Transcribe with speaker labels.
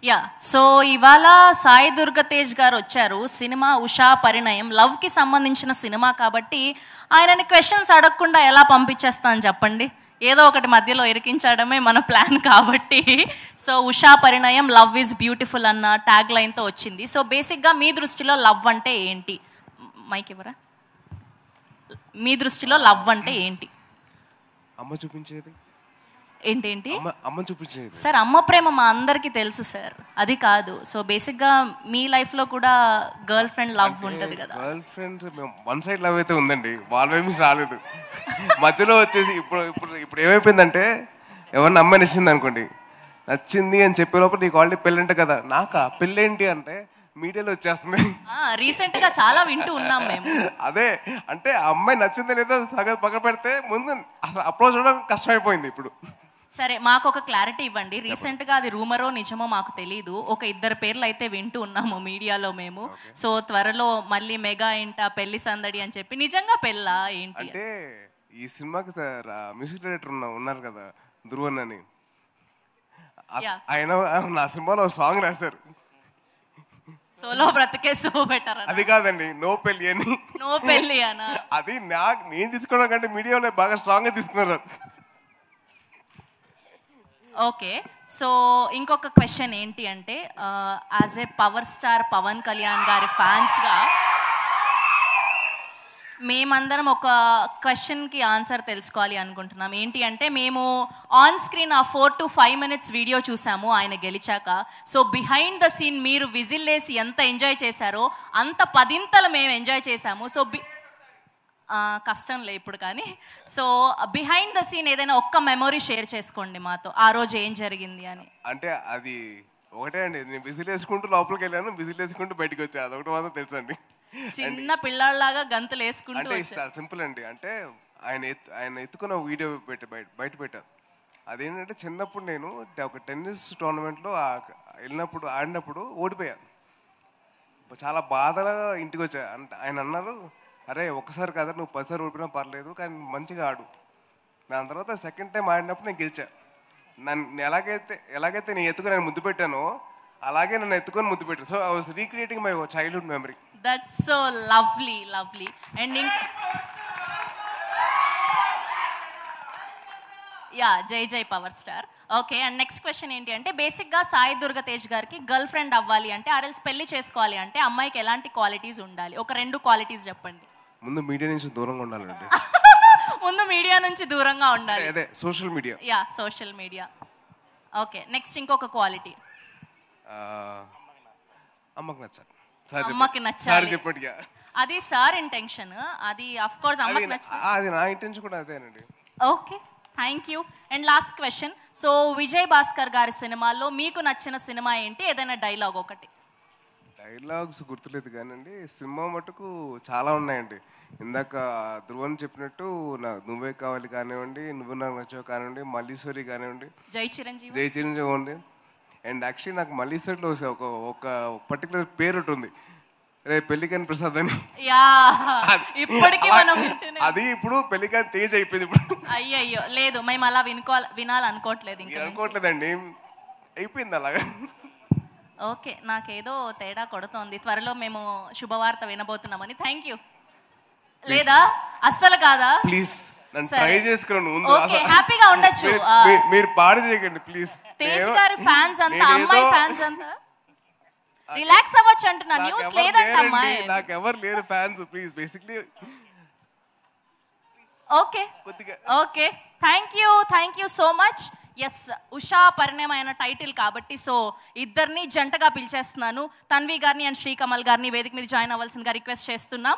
Speaker 1: Yeah, so ఇవాళ సాయి దుర్గ తేజ్ గారు వచ్చారు. సినిమా ఉషా పరిణయం లవ్కి సంబంధించిన సినిమా కాబట్టి ఆయనని క్వశ్చన్స్ అడగకుండా ఎలా పంపించేస్తాను చెప్పండి. ఏదో ఒకటి మధ్యలో ఇరికించడమే మన ప్లాన్ కాబట్టి. So Usha Parinayam love is beautiful అన్న ట్యాగ్ లైన్తో వచ్చింది. సో బేసిక్గా మీ దృష్టిలో లవ్ అంటే ఏంటి? మైక్ ఇవ్వరా? మీ దృష్టిలో లవ్ అంటే ఏంటి?
Speaker 2: అమ్మ చూపించేది
Speaker 1: ఏంటేంటి?
Speaker 2: అమ్మ చూపించేది
Speaker 1: సార్. అమ్మ ప్రేమ మా అందరికీ తెలుసు సార్, అది కాదు. సో బేసిక్గా మీ లైఫ్లో కూడా గర్ల్ ఫ్రెండ్ లవ్ ఉంటుంది కదా.
Speaker 2: Girl friends one side love అయితే ఉందండి, వాళ్ళ వైపు రాలేదు. మధ్యలో వచ్చేసి ఇప్పుడు ఇప్పుడు ఇప్పుడు ఏమైపోయిందంటే ఎవరిని అమ్మాయి నచ్చింది అనుకోండి, నచ్చింది అని చెప్పే లోపల నీకు ఆల్రెడీ పెళ్ళి అంటే కదా, నాకా పెళ్ళేంటి అంటే మీడియాలో వచ్చేస్తుంది.
Speaker 1: రీసెంట్ గా చాలా వింటూ ఉన్నాం మేము.
Speaker 2: అదే అంటే ఆ అమ్మాయి నచ్చిందో లేదో సగం పక్కన పెడితే ముందు అసలు అప్రోచ్ అవడం కష్టమైపోయింది ఇప్పుడు.
Speaker 1: సరే, మాకు ఒక క్లారిటీ ఇవ్వండి. రీసెంట్ గా అది రూమరో నిజమో మాకు తెలీదు, ఒక ఇద్దరు పేర్లు అయితే వింటూ ఉన్నాము మీడియాలో మేము. సో త్వరలో మళ్ళీ మెగా ఏంట పెళ్లి సందడి అని చెప్పి, నిజంగా పెళ్ళా ఏంటి
Speaker 2: అంటే ఈ సినిమాకి మ్యూజిక్ డైరెక్టర్ ఉన్నారు కదా ధ్రువన్ అని, ఆయన నా సినిమాలో సాంగ్ రాశారు,
Speaker 1: సోలో బ్రతికే సో బెటర్.
Speaker 2: అది కాదండి, నో పెళ్ళి అని.
Speaker 1: నో పెళ్ళి అనా?
Speaker 2: అది నేను తీసుకోవడం కంటే మీడియాలో బాగా స్ట్రాంగ్ గా తీసుకున్నారు.
Speaker 1: ఓకే, సో ఇంకొక క్వశ్చన్ ఏంటి అంటే, as a power star Pawan Kalyan గారి ఫ్యాన్స్గా మేమందరం ఒక క్వశ్చన్కి ఆన్సర్ తెలుసుకోవాలి అనుకుంటున్నాం. ఏంటి అంటే, మేము ఆన్ స్క్రీన్ ఆ 4 to 5 minutes వీడియో చూసాము ఆయన గెలిచాక. సో బిహైండ్ ద సీన్ మీరు విజిల్ వేసి ఎంత ఎంజాయ్ చేశారో అంత 10 మేము ఎంజాయ్ చేశాము. సో కష్టంలే ఇప్పుడు కానీ. సో బిహైండ్ ద సీన్ ఏదైనా ఒక్క మెమొరీ షేర్ చేసుకోండి మాతో, ఆ రోజు ఏం జరిగింది అని.
Speaker 2: అంటే అది ఒకటే అండి, నేను విజిల్ వేసుకుంటూ లోపలికి వెళ్ళాను, విజిల్ వేసుకుంటూ బయటకు వచ్చాను, అదొకటి మాత్రం తెలుసు అండి.
Speaker 1: చిన్న పిల్లల్లాగా గంతులు వేసుకుంటూ.
Speaker 2: అంటే చాలా సింపుల్ అండి. అంటే ఆయన ఎత్తుకున్న వీడియో బయట పెట్టారు. అదేంటంటే చిన్నప్పుడు నేను ఒక టెన్నిస్ టోర్నమెంట్లో వెళ్ళినప్పుడు ఆడినప్పుడు ఓడిపోయాను. చాలా బాధగా ఇంటికి వచ్చా. అంటే ఆయన అన్నారు, అరే ఒక్కసారి కదా నువ్వు 10 సార్లు ఓడిపోయినా పర్లేదు కానీ మంచిగా ఆడు. దాని తర్వాత సెకండ్ టైం ఆడినప్పుడు నేను గెలిచా. నన్ను ఎలాగైతే నేను ఎత్తుకొని నేను ముద్దు పెట్టానో అలాగే నన్ను ఎత్తుకొని ముద్దు పెట్టాను. So I was recreating my childhood memory.
Speaker 1: That's so lovely lovely. And yeah, జై జై power star. Okay, and next question ఏంటి అంటే, బేసిక్గా సాయి దుర్గ తేజ్ గారికి గర్ల్ ఫ్రెండ్ అవ్వాలి అంటే, ఆర్ఎల్స్ పెళ్లి చేసుకోవాలి అంటే అమ్మాయికి ఎలాంటి క్వాలిటీస్ ఉండాలి? ఒక 2 క్వాలిటీస్ చెప్పండి.
Speaker 2: ముందు మీడియా నుంచి దూరంగా ఉండాలండి.
Speaker 1: ముందు మీడియా నుంచి దూరంగా ఉండాలి.
Speaker 2: అదే social media.
Speaker 1: Yeah, social media. Okay, next ఇంకొక క్వాలిటీ.
Speaker 2: అమ్మకి నచ్చాలి.
Speaker 1: అమ్మకి నచ్చాలి
Speaker 2: చెప్పండి.
Speaker 1: అది సార్ ఇంటెన్షన్, అది ఆఫ్ కోర్స్ అమ్మకి నచ్చాలి.
Speaker 2: అది నా ఇంటెన్షన్ కూడా అదేనండి.
Speaker 1: Okay, thank you. And last question, so Vijay Bhaskar గారి సినిమాల్లో మీకు నచ్చిన సినిమా ఏంటి? ఏదైనా డైలాగ్ ఒకటి.
Speaker 2: డైలాగ్స్ గుర్తులేదు కానండి, సినిమా మటుకు చాలా ఉన్నాయండి. ఇందాక ధ్రువన్ చెప్పినట్టు నువ్వే కావాలి కానివ్వండి, నువ్వు నాకు నచ్చావు కానివ్వండి, మల్లీశ్వరి కానివ్వండి,
Speaker 1: జై చిరంజీవి
Speaker 2: ఉంది. అండ్ యాక్చువల్లీ నాకు మల్లీశ్వరిలో ఒక పర్టికులర్ పేరు ఉంటుంది, రే పెళ్లికాని ప్రసాద్ అని. అది ఇప్పుడు పెళ్లికాని తేజ్ అయిపోయింది ఇప్పుడు.
Speaker 1: అయ్యయ్యో, లేదు, మేము అలా వినాలనుకోవట్లేదు.
Speaker 2: అనుకోవట్లేదండి, అయిపోయింది అలాగా.
Speaker 1: ఓకే, నాకేదో తేడా కొడుతోంది. త్వరలో మేము శుభవార్త వినబోతున్నామని. Thank you. లేదా అస్సలు కాదా?
Speaker 2: ప్లీజ్ నన్ను ట్రై చేసుకున్నాను ముందు.
Speaker 1: ఓకే, హ్యాపీగా ఉండొచ్చు.
Speaker 2: మీరు పాడు చేయకండి ప్లీజ్.
Speaker 1: తేజ్ గారి ఫ్యాన్స్ అంతా, అమ్మాయి ఫ్యాన్స్ అంతా రిలాక్స్ అవ్వచ్చు అంటున్నా. న్యూస్ లేదంట అమ్మాయి.
Speaker 2: నాకు ఎవరు లేరు fans, please basically.
Speaker 1: Okay okay, thank you so much. Yes, Usha పరిణయమైన టైటిల్ కాబట్టి సో ఇద్దరిని జంటగా పిలిచేస్తున్నాను. తన్వి గారిని అండ్ శ్రీకమల్ గారిని వేదిక మీద జాయిన్ అవ్వాల్సిందిగా రిక్వెస్ట్ చేస్తున్నాం.